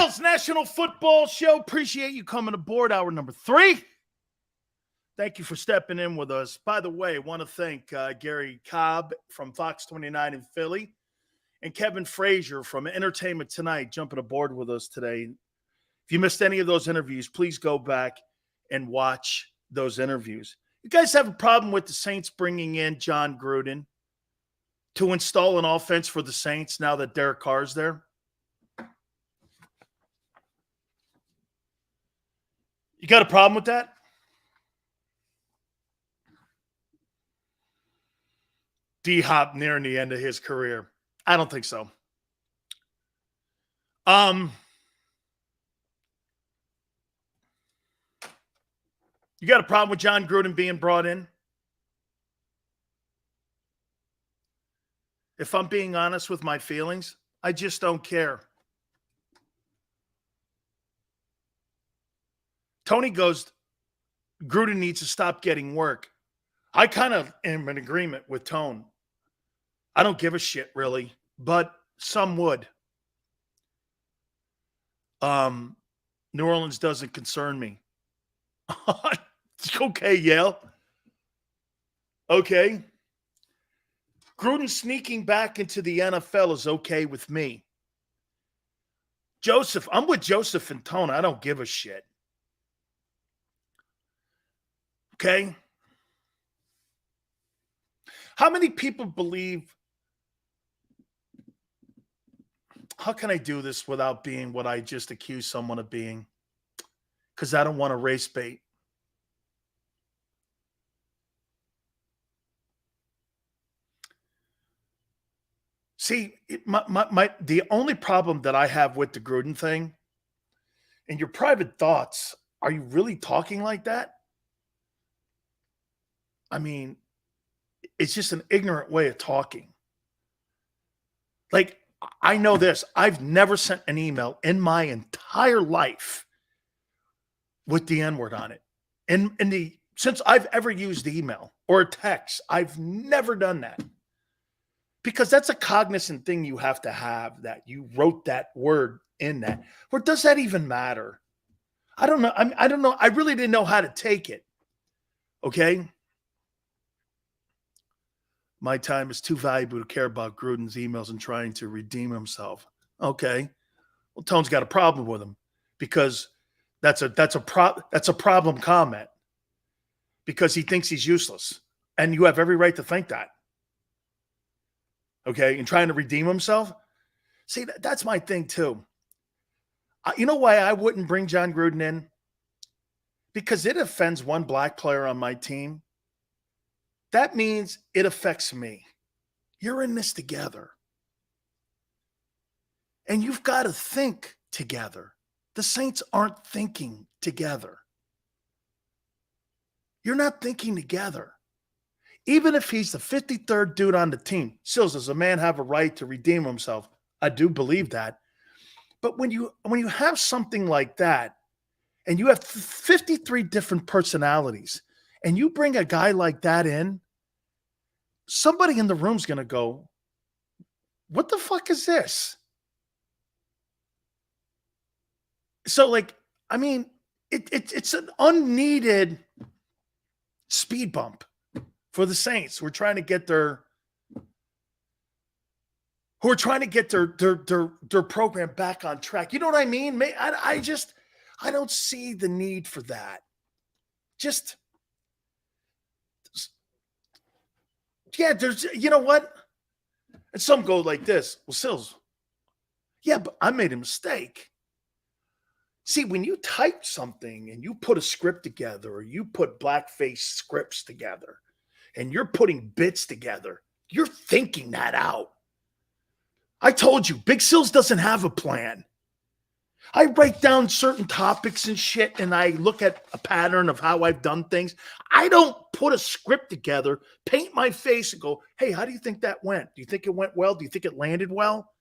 Sil's National Football Show. Appreciate you coming aboard. Hour number 3. Thank you for stepping in with us. By the way, I want to thank Gary Cobb from Fox 29 in Philly and Kevin Frazier from Entertainment Tonight jumping aboard with us today. If you missed any of those interviews, please go back and watch those interviews. You guys have a problem with the Saints bringing in John Gruden to install an offense for the Saints now that Derek Carr's there? You got a problem with that? D-Hop nearing the end of his career. I don't think so. You got a problem with John Gruden being brought in? If I'm being honest with my feelings, I just don't care. Tony goes, Gruden needs to stop getting work. I kind of am in agreement with Tone. I don't give a shit, really, but some would. New Orleans doesn't concern me. Okay, Yale. Okay. Gruden sneaking back into the NFL is okay with me. Joseph, I'm with Joseph and Tone. I don't give a shit. Okay? How many people believe, how can I do this without being what I just accused someone of being? Because I don't want to race bait. See, the only problem that I have with the Gruden thing, and your private thoughts, are you really talking like that? I mean, it's just an ignorant way of talking. Like, I know this. I've never sent an email in my entire life with the N-word on it. Since I've ever used email or text, I've never done that. Because that's a cognizant thing you have to have, that you wrote that word in that. Or does that even matter? I don't know. I don't know. I really didn't know how to take it. Okay? My time is too valuable to care about Gruden's emails and trying to redeem himself. Okay. Well, Tone's got a problem with him because that's a problem comment because he thinks he's useless. And you have every right to think that. Okay, and trying to redeem himself. See, that's my thing too. You know why I wouldn't bring John Gruden in? Because it offends one black player on my team. That means it affects me. You're in this together. And you've got to think together. The Saints aren't thinking together. You're not thinking together. Even if he's the 53rd dude on the team, Sills, does a man have a right to redeem himself? I do believe that. But when you have something like that, and you have 53 different personalities, and you bring a guy like that in, somebody in the room's going to go, what the fuck is this? So, like, I mean, it's an unneeded speed bump for the Saints who are trying to get their program back on track. You know what I mean? I don't see the need for that. There's, you know what? And some go like this. Well, Sills, yeah, but I made a mistake. See, when you type something and you put a script together or you put blackface scripts together and you're putting bits together, you're thinking that out. I told you, Big Sills doesn't have a plan. I write down certain topics and shit, and I look at a pattern of how I've done things. I don't put a script together, paint my face, and go, hey, how do you think that went? Do you think it went well? Do you think it landed well?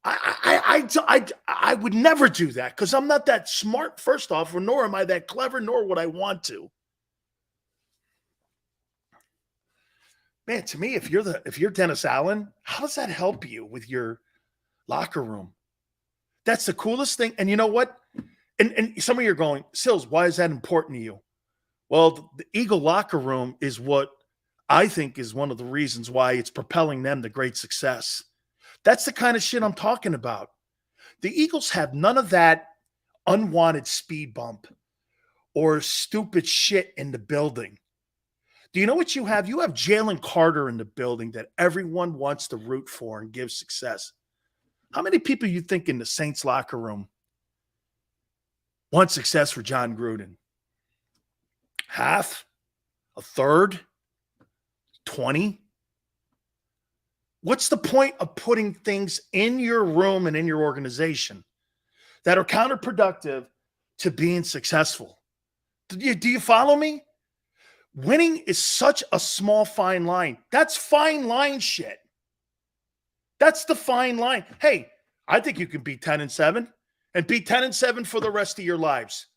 I would never do that because I'm not that smart, first off, nor am I that clever, nor would I want to. Man, to me, if you're Dennis Allen, how does that help you with your locker room? That's the coolest thing. And you know what? And some of you are going, Sills, why is that important to you? Well, the Eagle locker room is what I think is one of the reasons why it's propelling them to great success. That's the kind of shit I'm talking about. The Eagles have none of that unwanted speed bump or stupid shit in the building. Do you know what you have? You have Jalen Carter in the building that everyone wants to root for and give success. How many people you think in the Saints locker room want success for John Gruden? Half? A third? 20? What's the point of putting things in your room and in your organization that are counterproductive to being successful? Do you follow me? Winning is such a small, fine line. That's fine line shit. That's the fine line. Hey, I think you can be 10-7 and be 10-7 for the rest of your lives.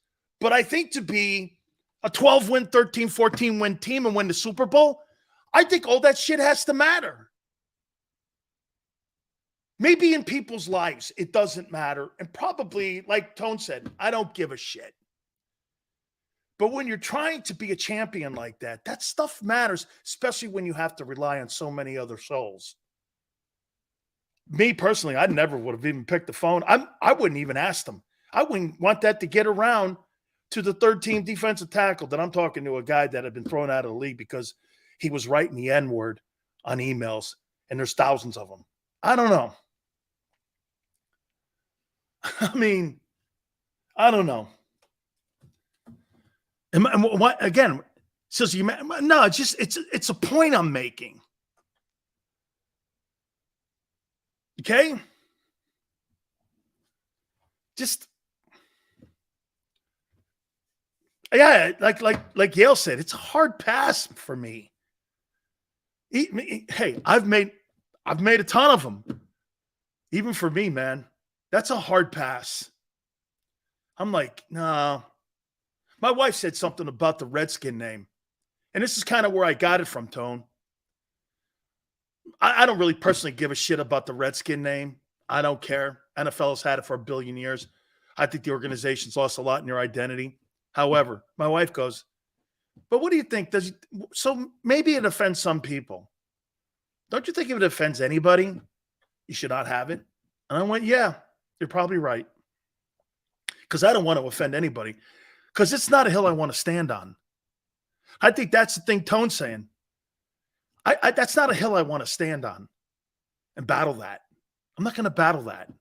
But I think to be a 12-win, 13, 14-win team and win the Super Bowl, I think all that shit has to matter. Maybe in people's lives, it doesn't matter. And probably, like Tone said, I don't give a shit. But when you're trying to be a champion like that, that stuff matters, especially when you have to rely on so many other souls. Me personally, I never would have even picked the phone. I wouldn't even ask them. I wouldn't want that to get around to the third-team defensive tackle that I'm talking to, a guy that had been thrown out of the league because he was writing the N-word on emails, and there's thousands of them. I don't know. I mean, I don't know. And what again? Says you? No, it's a point I'm making. Okay, just yeah, like Yale said, it's a hard pass for me. Hey, I've made a ton of them. Even for me, man, that's a hard pass. I'm like, no. My wife said something about the Redskin name. And this is kind of where I got it from, Tone. I don't really personally give a shit about the Redskin name. I don't care. NFL has had it for a billion years. I think the organization's lost a lot in their identity. However, my wife goes, but what do you think? So maybe it offends some people. Don't you think if it offends anybody, you should not have it? And I went, yeah, you're probably right. Because I don't want to offend anybody. Because it's not a hill I want to stand on. I think that's the thing Tone's saying. That's not a hill I want to stand on and battle that. I'm not going to battle that.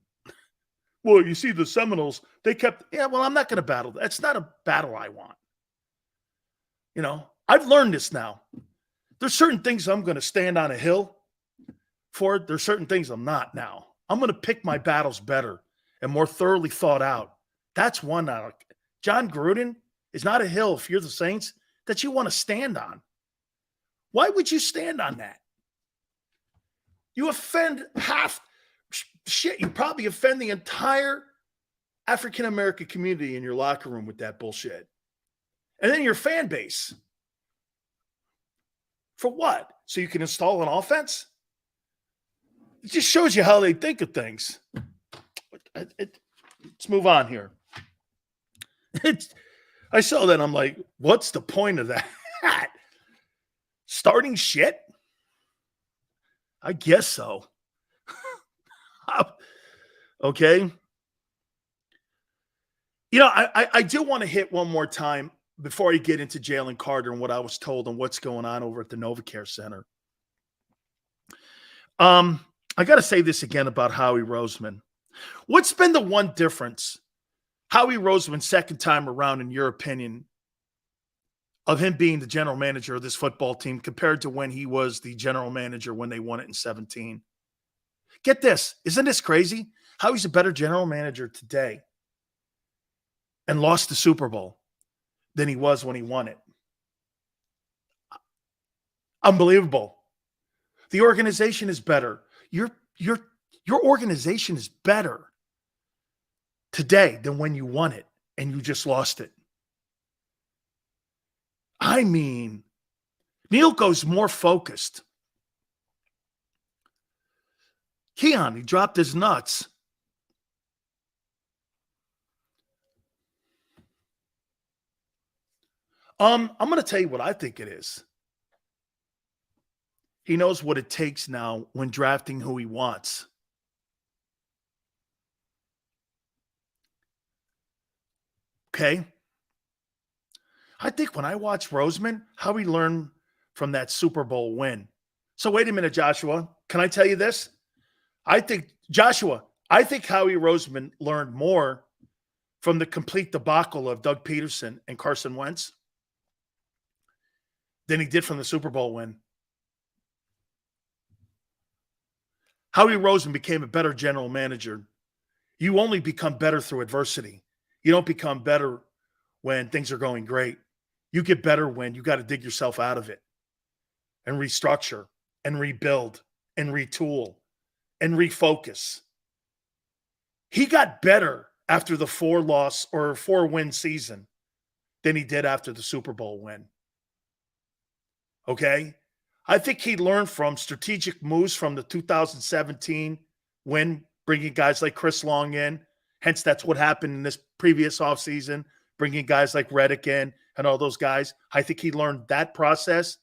Well, you see the Seminoles, they kept, yeah, well, I'm not going to battle that. It's not a battle I want. You know, I've learned this now. There's certain things I'm going to stand on a hill for. There's certain things I'm not now. I'm going to pick my battles better and more thoroughly thought out. That's one out. John Gruden is not a hill, if you're the Saints, that you want to stand on. Why would you stand on that? You offend half. Shit, you probably offend the entire African-American community in your locker room with that bullshit. And then your fan base. For what? So you can install an offense? It just shows you how they think of things. Let's move on here. I saw that. I'm like, what's the point of that? Starting shit? I guess so. Okay. You know, I do want to hit one more time before I get into Jalen Carter and what I was told and what's going on over at the NovaCare Center. I got to say this again about Howie Roseman. What's been the one difference, Howie Roseman's second time around, in your opinion, of him being the general manager of this football team compared to when he was the general manager when they won it in 2017? Get this. Isn't this crazy? Howie's a better general manager today and lost the Super Bowl than he was when he won it. Unbelievable. The organization is better. Your organization is better today than when you won it and you just lost it. I mean, Neil goes more focused. Keon, he dropped his nuts. I'm going to tell you what I think it is. He knows what it takes now when drafting who he wants. Okay? I think when I watch Roseman, how he learned from that Super Bowl win. So wait a minute, Joshua. Can I tell you this? I think, Joshua, I think Howie Roseman learned more from the complete debacle of Doug Peterson and Carson Wentz than he did from the Super Bowl win. Howie Roseman became a better general manager. You only become better through adversity. You don't become better when things are going great. You get better when you got to dig yourself out of it and restructure and rebuild and retool and refocus. He got better after the 4-loss or 4-win season than he did after the Super Bowl win. Okay? I think he learned from strategic moves from the 2017 win, bringing guys like Chris Long in. Hence, that's what happened in this previous offseason, bringing guys like Reddick in and all those guys. I think he learned that process.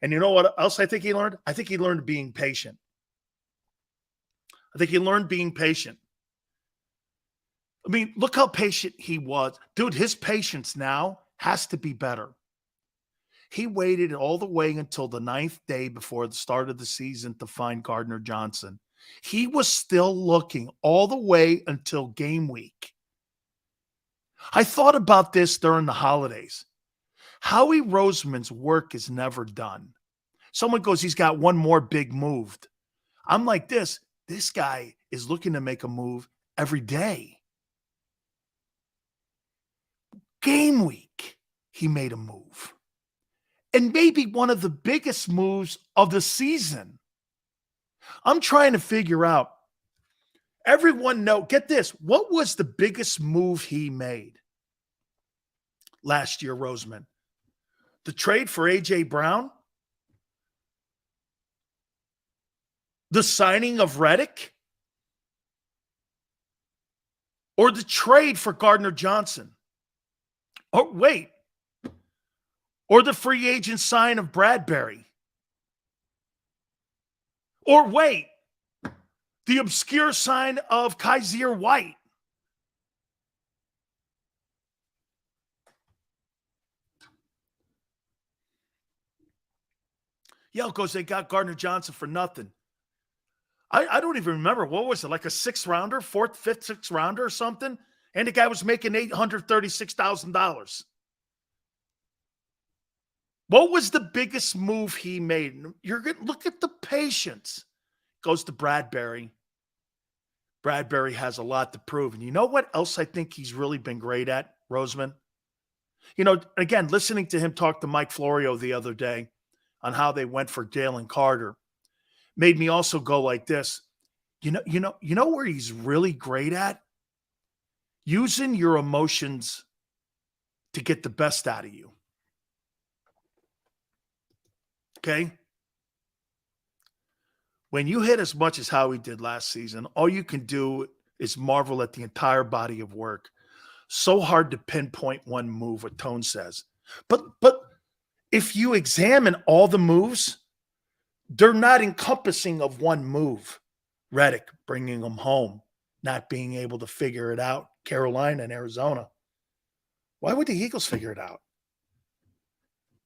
And you know what else I think he learned? I think he learned being patient. I think he learned being patient. I mean, look how patient he was. Dude, his patience now has to be better. He waited all the way until the 9th day before the start of the season to find Gardner Johnson. He was still looking all the way until game week. I thought about this during the holidays. Howie Roseman's work is never done. Someone goes, he's got one more big move. I'm like this guy is looking to make a move every day. Game week, he made a move. And maybe one of the biggest moves of the season. I'm trying to figure out, everyone know, get this, what was the biggest move he made last year, Roseman? The trade for A.J. Brown? The signing of Reddick? Or the trade for Gardner Johnson? Oh, wait. Or the free agent sign of Bradbury? Or wait, the obscure sign of Kaiser White? Yelkos, they got Gardner Johnson for nothing. I don't even remember. What was it? Like a 6th-rounder, 4th, 5th, 6th-rounder or something? And the guy was making $836,000. What was the biggest move he made? You're going to look at the patience. Goes to Bradbury. Bradbury has a lot to prove. And you know what else I think he's really been great at, Roseman? You know, again, listening to him talk to Mike Florio the other day on how they went for Jalen Carter made me also go like this. You know where he's really great at? Using your emotions to get the best out of you. Okay? When you hit as much as how he did last season, all you can do is marvel at the entire body of work. So hard to pinpoint one move, what Tone says. But if you examine all the moves, they're not encompassing of one move. Reddick bringing them home, not being able to figure it out. Carolina and Arizona. Why would the Eagles figure it out?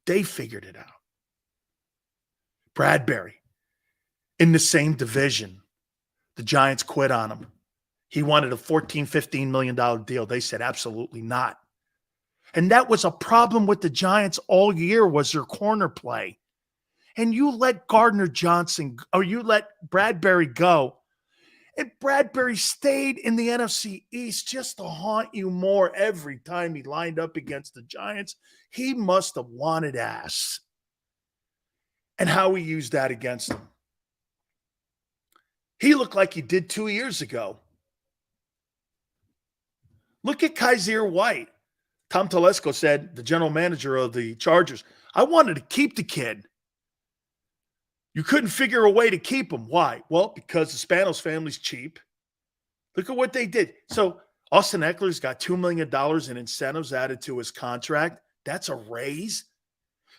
They figured it out. Bradbury, in the same division, the Giants quit on him. He wanted a $14, $15 million deal. They said absolutely not. And that was a problem with the Giants all year, was their corner play. And you let Gardner Johnson, or you let Bradbury go. And Bradbury stayed in the NFC East just to haunt you more every time he lined up against the Giants. He must have wanted ass. And how he used that against them. He looked like he did 2 years ago. Look at Kaiser White. Tom Telesco said, the general manager of the Chargers, I wanted to keep the kid. You couldn't figure a way to keep him. Why? Well, because the Spanos family's cheap. Look at what they did. So Austin Eckler's got $2 million in incentives added to his contract That's a raise.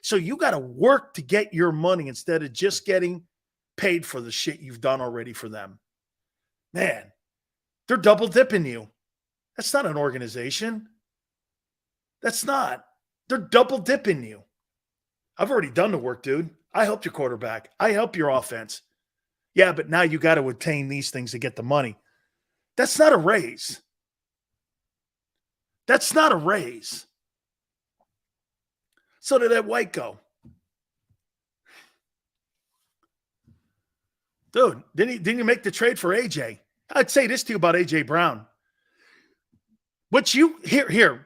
So you got to work to get your money instead of just getting paid for the shit you've done already for them. Man, they're double dipping you. That's not an organization. That's not. They're double dipping you. I've already done the work, dude. I helped your quarterback. I help your offense. Yeah, but now you got to attain these things to get the money. That's not a raise. That's not a raise. So did that White go. Dude, didn't you make the trade for AJ? I'd say this to you about AJ Brown. What you here,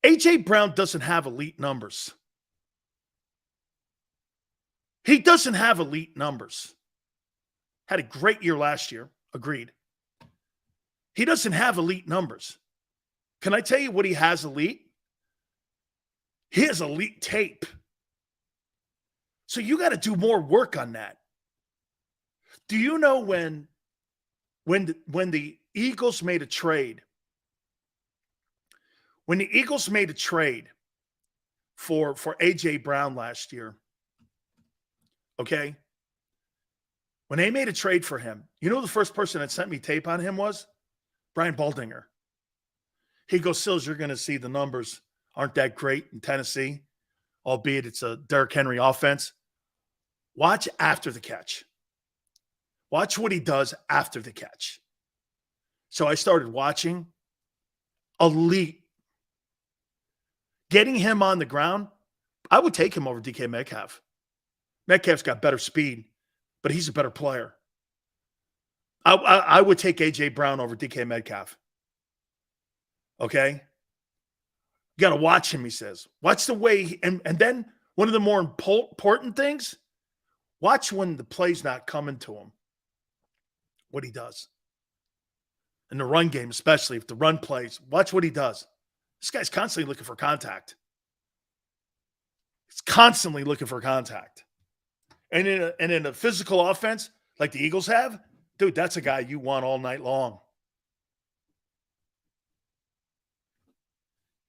AJ Brown doesn't have elite numbers. He doesn't have elite numbers. Had a great year last year. Agreed. He doesn't have elite numbers. Can I tell you what he has elite? He has elite tape. So you got to do more work on that. Do you know when the Eagles made a trade? When the Eagles made a trade for AJ Brown last year, okay? When they made a trade for him, you know the first person that sent me tape on him was? Brian Baldinger. He goes, Sills, you're going to see the numbers aren't that great in Tennessee, albeit it's a Derrick Henry offense. Watch after the catch. Watch what he does after the catch. So I started watching. Elite. Getting him on the ground, I would take him over DK Metcalf. Metcalf's got better speed, but he's a better player. I would take A.J. Brown over DK Metcalf. Okay? You got to watch him, he says. Watch the way, and then one of the more important things, watch when the play's not coming to him, what he does. In the run game, especially if the run plays, watch what he does. This guy's constantly looking for contact. He's constantly looking for contact. And in a physical offense like the Eagles have, dude, that's a guy you want all night long.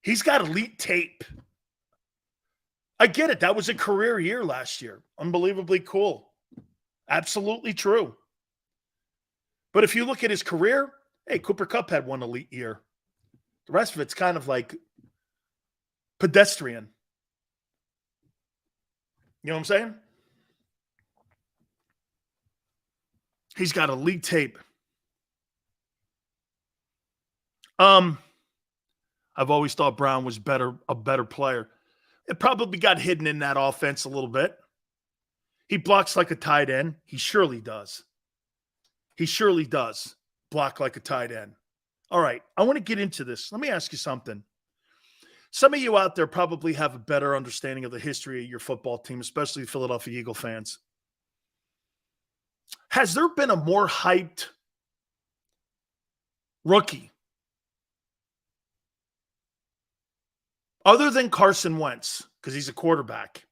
He's got elite tape. I get it. That was a career year last year. Unbelievably cool. Absolutely true. But if you look at his career, hey, Cooper Kupp had one elite year. The rest of it's kind of like pedestrian. You know what I'm saying? He's got elite tape. I've always thought Brown was a better player. It probably got hidden in that offense a little bit. He blocks like a tight end. He surely does. He surely does block like a tight end. All right, I want to get into this. Let me ask you something. Some of you out there probably have a better understanding of the history of your football team, especially Philadelphia Eagle fans. Has there been a more hyped rookie other than Carson Wentz, because he's a quarterback?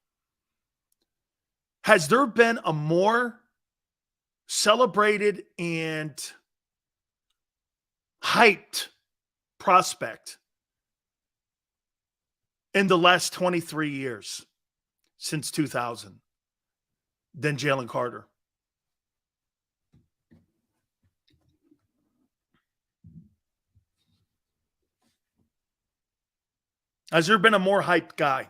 Has there been a more celebrated and hyped prospect in the last 23 years since 2000 than Jalen Carter? Has there been a more hyped guy?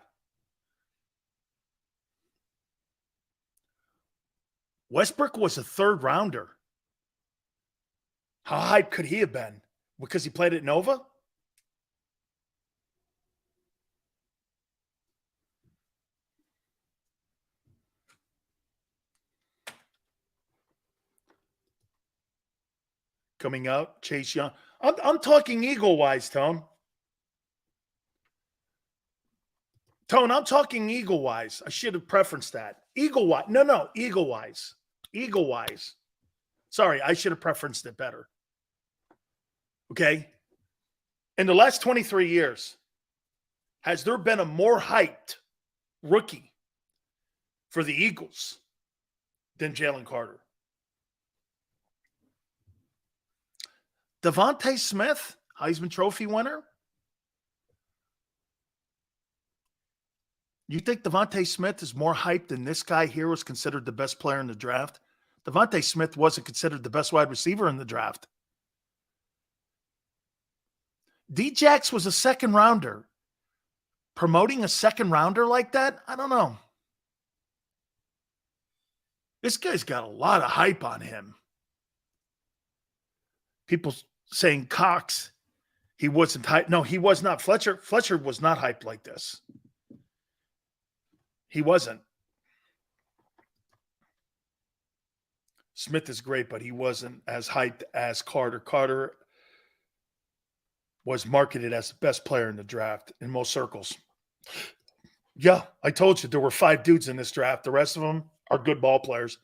Westbrook was a third rounder. How hyped could he have been? Because he played at Nova? Coming out, Chase Young. I'm talking Eagle-wise, Tone. Tone, I'm talking Eagle-wise. I should have preferenced that. Eagle-wise. No, Eagle-wise. Eagle-wise. Sorry, I should have preferenced it better. Okay? In the last 23 years, has there been a more hyped rookie for the Eagles than Jalen Carter? Devontae Smith, Heisman Trophy winner. You think Devontae Smith is more hyped than this guy here was considered the best player in the draft? Devontae Smith wasn't considered the best wide receiver in the draft. D-Jax was a second rounder. Promoting a second rounder like that? I don't know. This guy's got a lot of hype on him. People saying Cox, he wasn't hyped. No, he was not. Fletcher was not hyped like this. He wasn't. Smith is great, but he wasn't as hyped as Carter. Carter was marketed as the best player in the draft in most circles. Yeah, I told you there were 5 dudes in this draft. The rest of them are good ball players.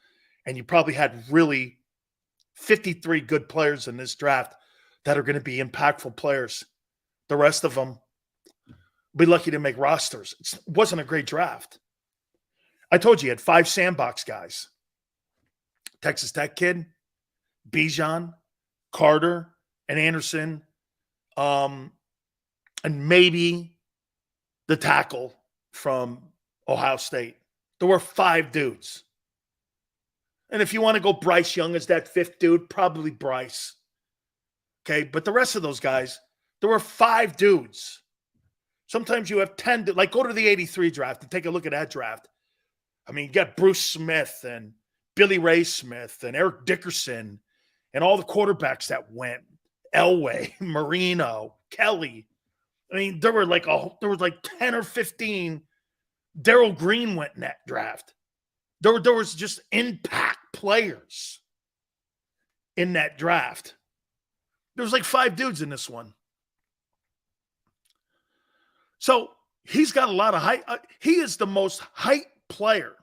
And you probably had really 53 good players in this draft that are going to be impactful players. The rest of them be lucky to make rosters. It wasn't a great draft. I told you had 5 sandbox guys. Texas Tech kid, Bijan, Carter, and Anderson, and maybe the tackle from Ohio State. There were 5 dudes. And if you want to go Bryce Young as that 5th dude, probably Bryce. Okay, but the rest of those guys, there were 5 dudes. Sometimes you have 10. Like, go to the 83 draft and take a look at that draft. I mean, you got Bruce Smith and Billy Ray Smith and Eric Dickerson and all the quarterbacks that went. Elway, Marino, Kelly. I mean, there was like 10 or 15. Darrell Green went in that draft. There was just impact players in that draft. There was like 5 dudes in this one. So he's got a lot of hype. He is the most hype player.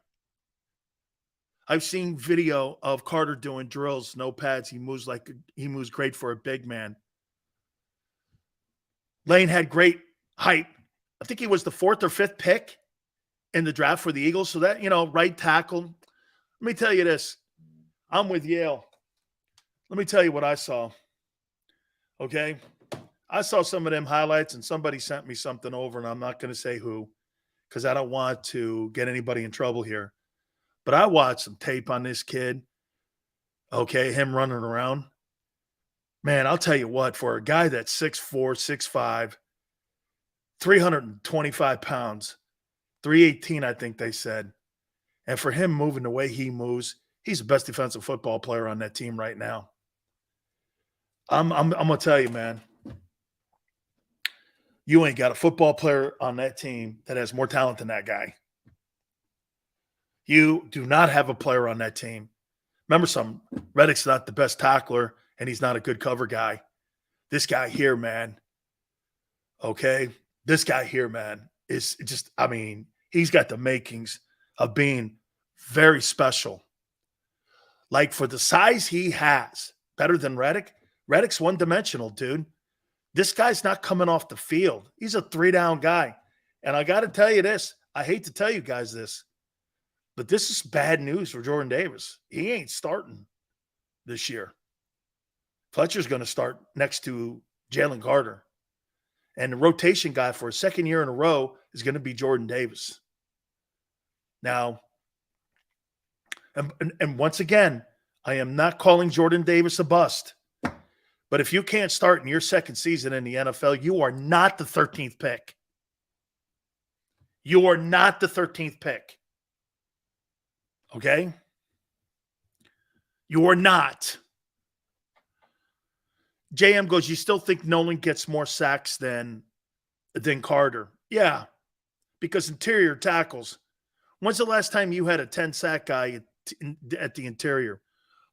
I've seen video of Carter doing drills, no pads. He moves great for a big man. Lane had great hype. I think he was the 4th or 5th pick in the draft for the Eagles. So that, right tackle. Let me tell you this. I'm with Yale. Let me tell you what I saw. Okay? I saw some of them highlights and somebody sent me something over, and I'm not going to say who because I don't want to get anybody in trouble here. But I watched some tape on this kid. Okay, him running around. Man, I'll tell you what, for a guy that's 6'4", 6'5", 325 pounds, 318, I think they said. And for him moving the way he moves, he's the best defensive football player on that team right now. I'm going to tell you, man, you ain't got a football player on that team that has more talent than that guy. You do not have a player on that team. Remember something, Reddick's not the best tackler, and he's not a good cover guy. This guy here, man, okay? This guy here, man, is just, I mean, he's got the makings of being very special. Like, for the size he has, better than Reddick. Reddick's one-dimensional, dude. This guy's not coming off the field. He's a 3-down guy. And I got to tell you this. I hate to tell you guys this, but this is bad news for Jordan Davis. He ain't starting this year. Fletcher's going to start next to Jalen Carter. And the rotation guy for a second year in a row is going to be Jordan Davis. Now, and once again, I am not calling Jordan Davis a bust. But if you can't start in your second season in the NFL, you are not the 13th pick. You are not the 13th pick. Okay? You are not. JM goes, you still think Nolan gets more sacks than Carter? Yeah, because interior tackles. When's the last time you had a 10-sack guy at the interior?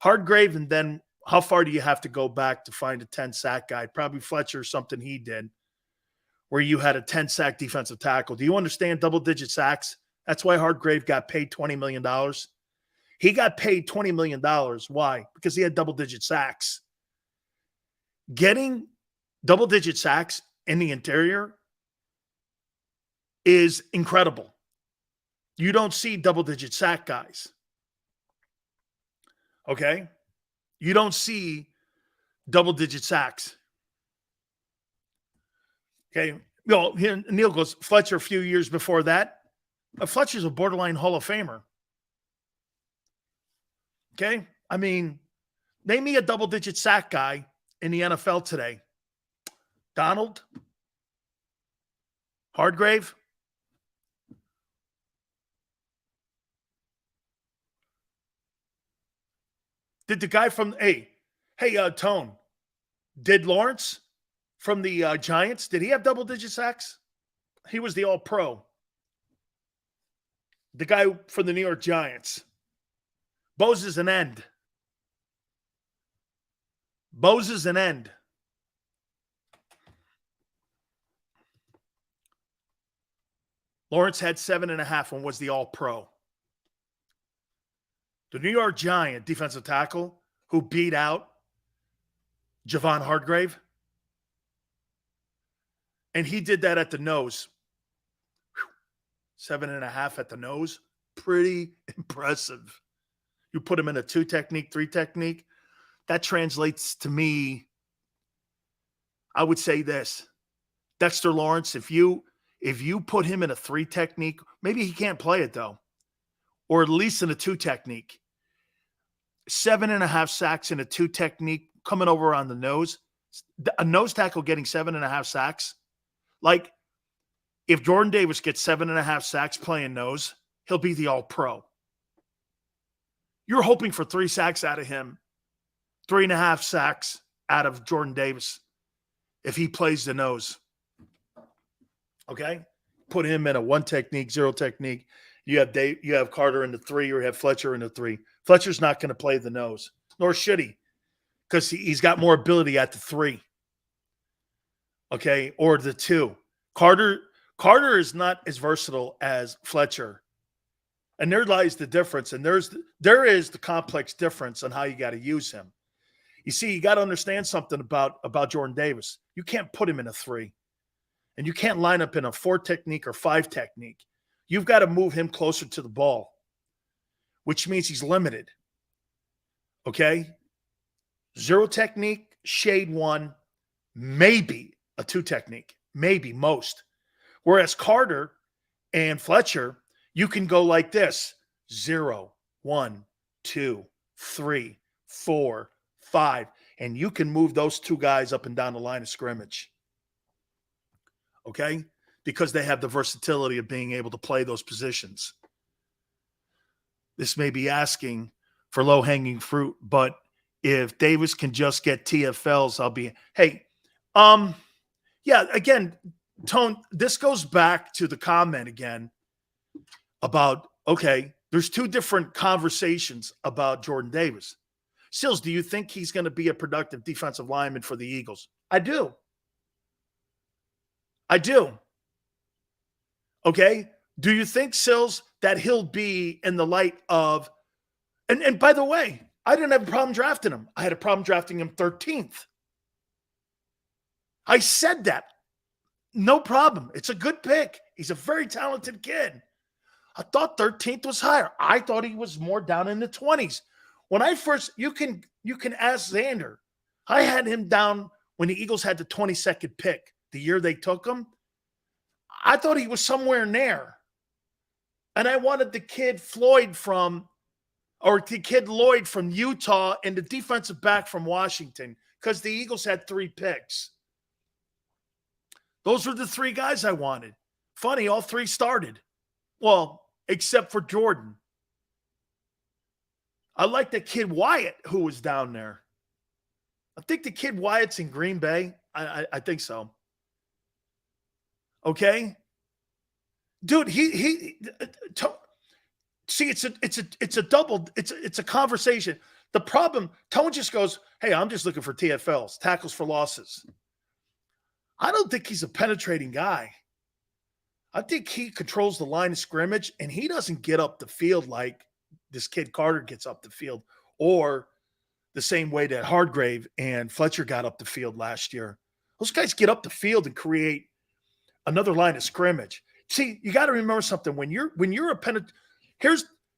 Hardgrave, and then how far do you have to go back to find a 10-sack guy? Probably Fletcher or something he did, where you had a 10-sack defensive tackle. Do you understand double-digit sacks? That's why Hardgrave got paid $20 million. He got paid $20 million. Why? Because he had double-digit sacks. Getting double-digit sacks in the interior is incredible. You don't see double-digit sack guys. Okay? You don't see double-digit sacks. Okay? Neil goes, Fletcher a few years before that. Fletcher's a borderline Hall of Famer. Okay? I mean, name me a double-digit sack guy in the NFL today. Donald? Hardgrave? Did the guy from, Tone, did Lawrence from the Giants, did he have double-digit sacks? He was the all-pro. The guy from the New York Giants. Bose is an end. Bose is an end. Lawrence had 7.5 and was the all-pro. The New York Giant defensive tackle who beat out Javon Hargrave, and he did that at the nose. 7.5 at the nose. Pretty impressive. You put him in a 2 technique, 3 technique. That translates to me, I would say this. Dexter Lawrence, if you put him in a 3 technique, maybe he can't play it though, or at least in a 2 technique. 7.5 sacks in a 2 technique coming over on the nose. A nose tackle getting 7.5 sacks. Like, if Jordan Davis gets 7.5 sacks playing nose, he'll be the all-pro. You're hoping for 3 sacks out of him, 3.5 sacks out of Jordan Davis if he plays the nose. Okay? Put him in a 1 technique, 0 technique. You have Carter in the 3, or you have Fletcher in the 3. Fletcher's not going to play the nose, nor should he, because he's got more ability at the 3. Okay, or the 2. Carter is not as versatile as Fletcher, and there lies the difference. And there is the complex difference on how you got to use him. You see, you got to understand something about Jordan Davis. You can't put him in a 3, and you can't line up in a 4 technique or 5 technique. You've got to move him closer to the ball, which means he's limited. Okay? 0 technique, shade 1, maybe a 2 technique, maybe most. Whereas Carter and Fletcher, you can go like this: 0, 1, 2, 3, 4, 5, and you can move those 2 guys up and down the line of scrimmage. Okay? Because they have the versatility of being able to play those positions. This may be asking for low-hanging fruit, but if Davis can just get TFLs, I'll be, again, Tone, this goes back to the comment again about, okay, there's 2 different conversations about Jordan Davis. Sills, do you think he's going to be a productive defensive lineman for the Eagles? I do. Okay? Do you think, Sills, that he'll be in the light of – and by the way, I didn't have a problem drafting him. I had a problem drafting him 13th. I said that. No problem. It's a good pick. He's a very talented kid. I thought 13th was higher. I thought he was more down in the 20s. When I first – you can ask Xander. I had him down when the Eagles had the 22nd pick, the year they took him. I thought he was somewhere in there. And I wanted the kid Lloyd from Utah and the defensive back from Washington, because the Eagles had 3 picks. Those were the 3 guys I wanted. Funny, all 3 started. Well, except for Jordan. I like the kid Wyatt who was down there. I think the kid Wyatt's in Green Bay. I think so. Okay, dude. See, it's a conversation. The problem, Tone just goes, "Hey, I'm just looking for TFLs, tackles for losses." I don't think he's a penetrating guy. I think he controls the line of scrimmage, and he doesn't get up the field like this kid Carter gets up the field, or the same way that Hargrave and Fletcher got up the field last year. Those guys get up the field and create another line of scrimmage. See, you got to remember something. When you're a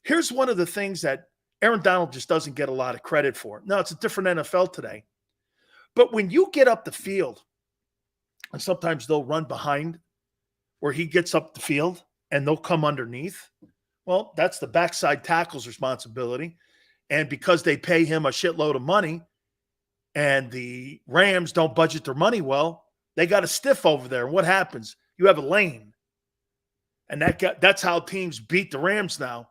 here's one of the things that Aaron Donald just doesn't get a lot of credit for. No, it's a different NFL today. But when you get up the field, and sometimes they'll run behind where he gets up the field, and they'll come underneath. Well, that's the backside tackle's responsibility. And because they pay him a shitload of money and the Rams don't budget their money well, they got a stiff over there. And what happens? You have a lane. And that's how teams beat the Rams now,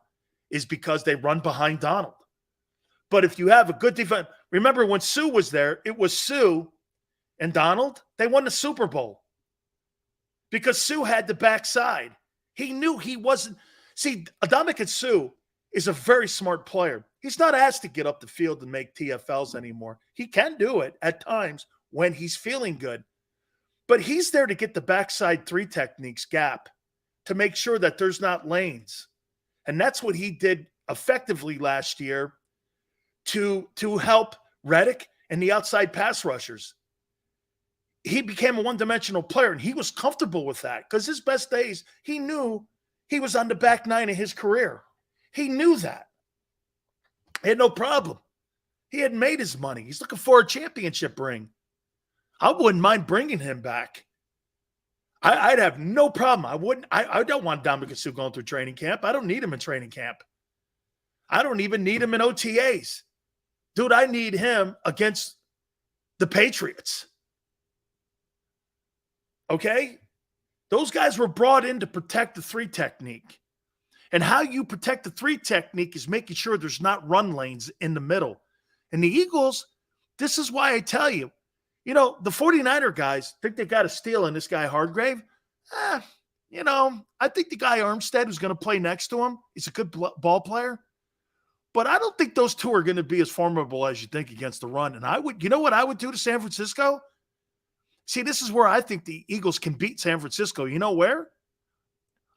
is because they run behind Donald. But if you have a good defense, remember when Sue was there, it was Sue and Donald. They won the Super Bowl because Sue had the backside. He knew he wasn't. See, Ndamukong Suh is a very smart player. He's not asked to get up the field and make TFLs anymore. He can do it at times when he's feeling good. But he's there to get the backside three techniques gap to make sure that there's not lanes. And that's what he did effectively last year to help Reddick and the outside pass rushers. He became a one-dimensional player, and he was comfortable with that because his best days, he knew he was on the back nine of his career. He knew that. He had no problem. He had made his money. He's looking for a championship ring. I wouldn't mind bringing him back. I'd have no problem. I don't want Ndamukong Suh going through training camp. I don't need him in training camp. I don't even need him in OTAs. Dude, I need him against the Patriots. Okay? Those guys were brought in to protect the three technique. And how you protect the three technique is making sure there's not run lanes in the middle. And the Eagles, this is why I tell you, the 49er guys think they got a steal in this guy Hargrave. I think the guy Armstead, who's going to play next to him, he's a good ball player. But I don't think those two are going to be as formidable as you think against the run. And what I would do to San Francisco? See, this is where I think the Eagles can beat San Francisco. You know where?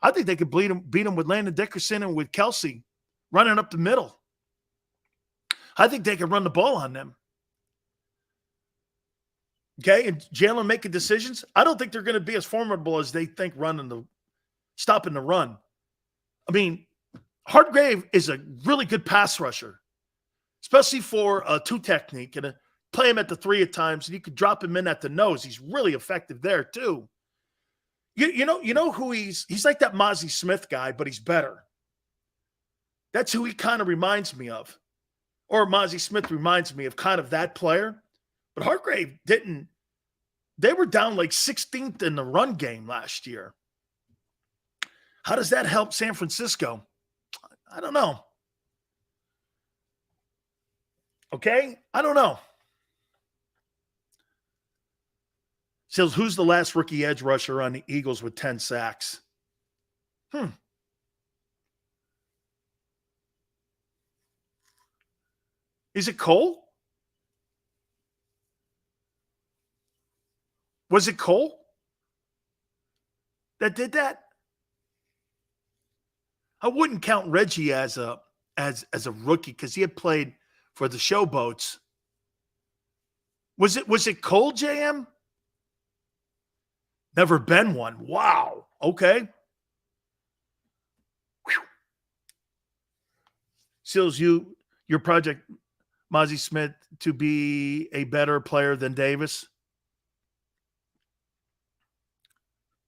I think they could beat them with Landon Dickerson and with Kelsey running up the middle. I think they can run the ball on them. Okay, and Jalen making decisions. I don't think they're going to be as formidable as they think stopping the run. I mean, Hargrave is a really good pass rusher, especially for a two technique, and play him at the three at times, and you could drop him in at the nose. He's really effective there too. You know who he's like, that Mozzie Smith guy, but he's better. That's who he kind of reminds me of. Or Mozzie Smith reminds me of kind of that player. But Hargrave didn't. They were down like 16th in the run game last year. How does that help San Francisco? I don't know. Okay? I don't know. Says, who's the last rookie edge rusher on the Eagles with 10 sacks? Is it Cole? Was it Cole that did that? I wouldn't count Reggie as a rookie because he had played for the Showboats. Was it Cole, JM? Never been one. Wow. Okay. Whew. Seals, your project, Mozzie Smith, to be a better player than Davis?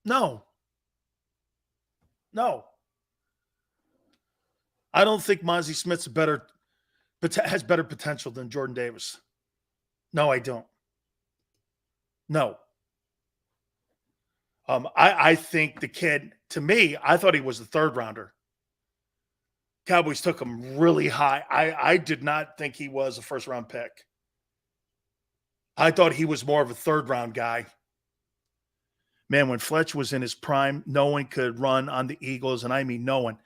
No. I don't think Mozzie Smith's has better potential than Jordan Davis. No, I don't. No. I think the kid, to me, I thought he was a third rounder. Cowboys took him really high. I did not think he was a first round pick. I thought he was more of a third round guy. Man, when Fletch was in his prime, no one could run on the Eagles, and I mean no one.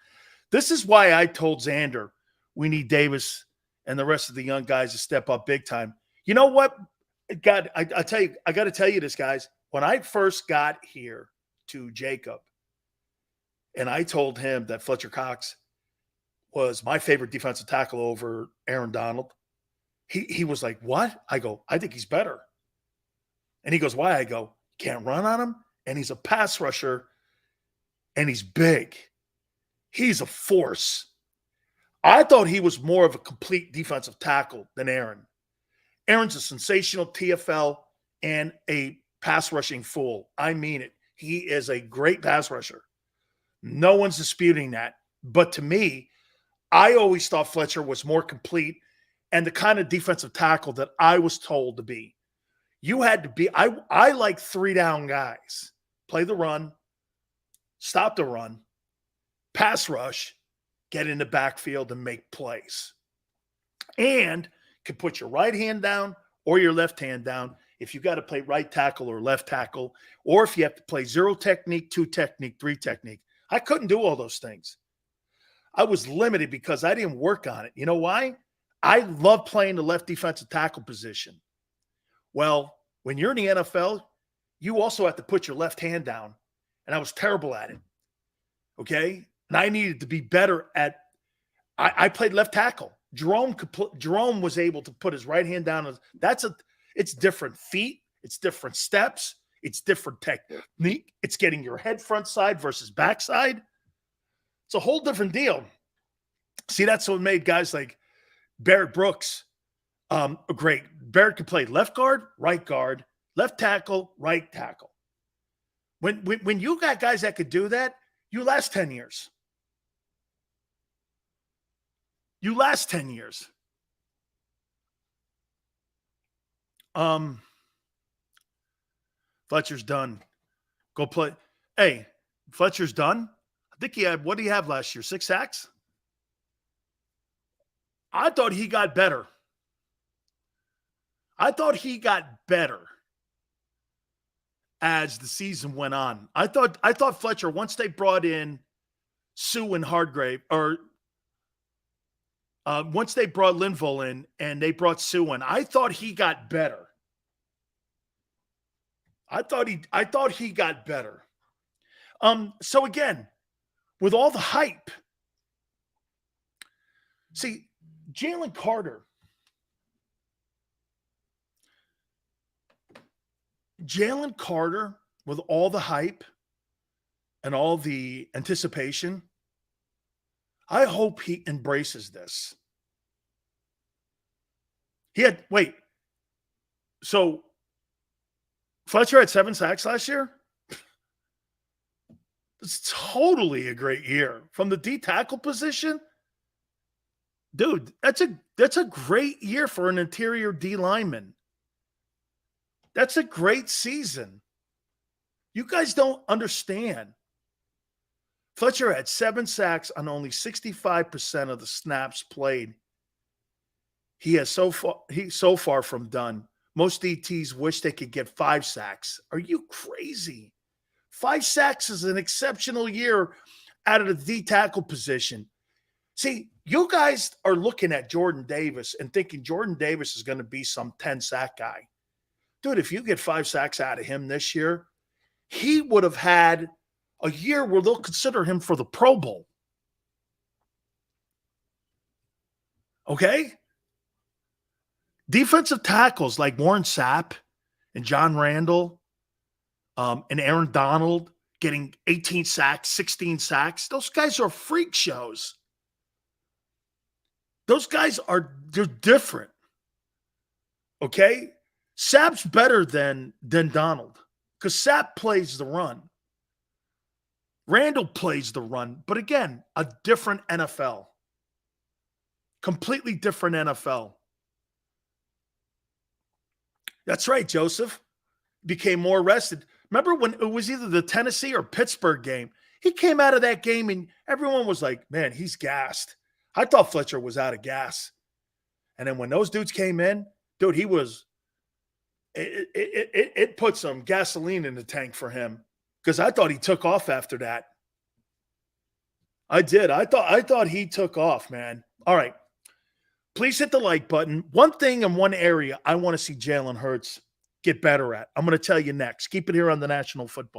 This is why I told Xander we need Davis and the rest of the young guys to step up big time. You know what? God, I tell you, I got to tell you this, guys. When I first got here to JAKIB, and I told him that Fletcher Cox was my favorite defensive tackle over Aaron Donald, he was like, what? I go, I think he's better. And he goes, why? I go, can't run on him, and he's a pass rusher, and he's big. He's a force. I thought he was more of a complete defensive tackle than Aaron. Aaron's a sensational TFL and a pass rushing fool. I mean it. He is a great pass rusher. No one's disputing that. But to me, I always thought Fletcher was more complete and the kind of defensive tackle that I was told to be. You had to be, I like 3-down guys. Play the run, stop the run, pass rush, get in the backfield and make plays. And can put your right hand down or your left hand down if you got to play right tackle or left tackle, or if you have to play 0 technique, 2 technique, 3 technique. I couldn't do all those things. I was limited because I didn't work on it. You know why? I love playing the left defensive tackle position. Well, when you're in the NFL, you also have to put your left hand down, and I was terrible at it. Okay? And I needed to be better at I played left tackle. Jerome was able to put his right hand down. It's different feet, it's different steps, it's different technique. It's getting your head front side versus back side. It's a whole different deal. See, that's what made guys like Barrett Brooks great. Barrett could play left guard, left tackle, right tackle. When you got guys that could do that, you last 10 years. You last 10 years. Fletcher's done. Go play. Hey, Fletcher's done. I think he had, what did he have last year? 6 sacks? I thought he got better. I thought he got better as the season went on. I thought Fletcher, once they brought in Sue and Hardgrave, or once they brought Linville in and they brought Sue in, I thought he got better. I thought he got better. So again, with all the hype, see, Jalen Carter. Jalen Carter, with all the hype and all the anticipation, I hope he embraces this. So Fletcher had 7 sacks last year? It's totally a great year. From the D tackle position, dude, that's a great year for an interior D lineman. That's a great season. You guys don't understand. Fletcher had 7 sacks on only 65% of the snaps played. He's so far from done. Most DTs wish they could get 5 sacks. Are you crazy? 5 sacks is an exceptional year out of the D tackle position. See, you guys are looking at Jordan Davis and thinking Jordan Davis is going to be some 10-sack guy. Dude, if you get 5 sacks out of him this year, he would have had a year where they'll consider him for the Pro Bowl. Okay? Defensive tackles like Warren Sapp and John Randall and Aaron Donald getting 18 sacks, 16 sacks, those guys are freak shows. Those guys they're different. Okay? Sapp's better than Donald because Sapp plays the run. Randall plays the run, but again, a different NFL. Completely different NFL. That's right, Joseph. Became more rested. Remember when it was either the Tennessee or Pittsburgh game? He came out of that game and everyone was like, man, he's gassed. I thought Fletcher was out of gas. And then when those dudes came in, dude, he was it put some gasoline in the tank for him because I thought he took off after that. I did. I thought he took off, man. All right. Please hit the like button. One thing in one area I want to see Jalen Hurts get better at. I'm going to tell you next. Keep it here on the National Football.